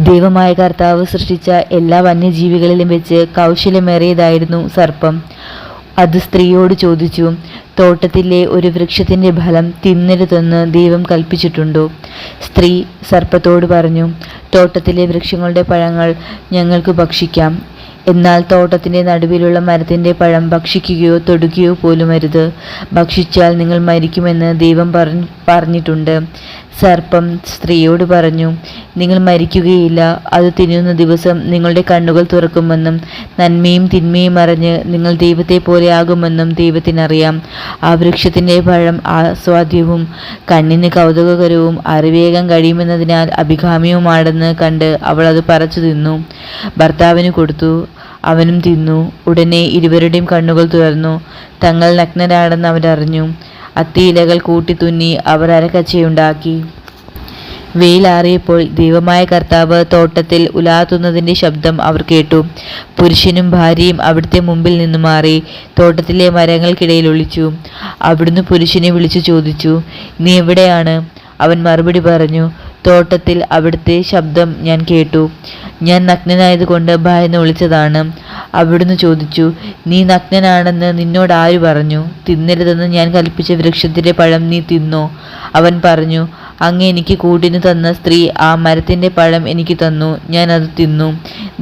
ദൈവമായ കർത്താവ് സൃഷ്ടിച്ച എല്ലാ വന്യജീവികളിലും വെച്ച് കൗശലമേറിയതായിരുന്നു സർപ്പം. അത് സ്ത്രീയോട് ചോദിച്ചു, തോട്ടത്തിലെ ഒരു വൃക്ഷത്തിൻ്റെ ഫലം തിന്നരുതെന്ന് ദൈവം കൽപ്പിച്ചിട്ടുണ്ടോ? സ്ത്രീ സർപ്പത്തോട് പറഞ്ഞു, തോട്ടത്തിലെ വൃക്ഷങ്ങളുടെ പഴങ്ങൾ ഞങ്ങൾക്ക് ഭക്ഷിക്കാം, എന്നാൽ തോട്ടത്തിൻ്റെ നടുവിലുള്ള മരത്തിൻ്റെ പഴം ഭക്ഷിക്കുകയോ തൊടുകയോ പോലും അരുത്. ഭക്ഷിച്ചാൽ നിങ്ങൾ മരിക്കുമെന്ന് ദൈവം പറഞ്ഞിട്ടുണ്ട്. സർപ്പം സ്ത്രീയോട് പറഞ്ഞു, നിങ്ങൾ മരിക്കുകയില്ല. അത് തിന്നുന്ന ദിവസം നിങ്ങളുടെ കണ്ണുകൾ തുറക്കുമെന്നും നന്മയും തിന്മയും അറിഞ്ഞ് നിങ്ങൾ ദൈവത്തെ പോലെ ആകുമെന്നും ദൈവത്തിനറിയാം. ആ വൃക്ഷത്തിൻ്റെ പഴം ആസ്വാദ്യവും കണ്ണിന് കൗതുകകരവും അറിവേഗം കഴിയുമെന്നതിനാൽ അഭികാമ്യവുമാണെന്ന് കണ്ട് അവൾ അത് പറിച്ചു തിന്നു. ഭർത്താവിന് കൊടുത്തു, അവനും തിന്നു. ഉടനെ ഇരുവരുടെയും കണ്ണുകൾ തുറന്നു. തങ്ങൾ നഗ്നരാണെന്ന് അവരറിഞ്ഞു. അത്തിയിലകൾ കൂട്ടി തുന്നി അവർ അരക്കച്ചയുണ്ടാക്കി. വെയിലാറിയപ്പോൾ ദൈവമായ കർത്താവ് തോട്ടത്തിൽ ഉലാത്തുന്നതിൻ്റെ ശബ്ദം അവർ കേട്ടു. പുരുഷനും ഭാര്യയും അവിടുത്തെ മുമ്പിൽ നിന്ന് മാറി തോട്ടത്തിലെ മരങ്ങൾക്കിടയിൽ ഒളിച്ചു. അവിടുന്ന് പുരുഷനെ വിളിച്ചു ചോദിച്ചു, നീ എവിടെയാണ്? അവൻ മറുപടി പറഞ്ഞു, തോട്ടത്തിൽ അവിടുത്തെ ശബ്ദം ഞാൻ കേട്ടു. ഞാൻ നഗ്നനായതുകൊണ്ട് ഭയന്ന് ഒളിച്ചതാണ്. അവിടുന്ന് ചോദിച്ചു, നീ നഗ്നനാണെന്ന് നിന്നോട് ആര് പറഞ്ഞു? തിന്നരുതെന്ന് ഞാൻ കൽപ്പിച്ച വൃക്ഷത്തിൻ്റെ പഴം നീ തിന്നോ? അവൻ പറഞ്ഞു, അങ്ങ് എനിക്ക് കൂട്ടിന് തന്ന സ്ത്രീ ആ മരത്തിൻ്റെ പഴം എനിക്ക് തന്നു, ഞാൻ അത് തിന്നു.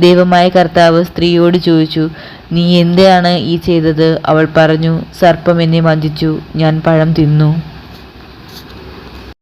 ദൈവമായ കർത്താവ് സ്ത്രീയോട് ചോദിച്ചു, നീ എന്താണ് ഈ ചെയ്തത്? അവൾ പറഞ്ഞു, സർപ്പം എന്നെ വഞ്ചിച്ചു, ഞാൻ പഴം തിന്നു.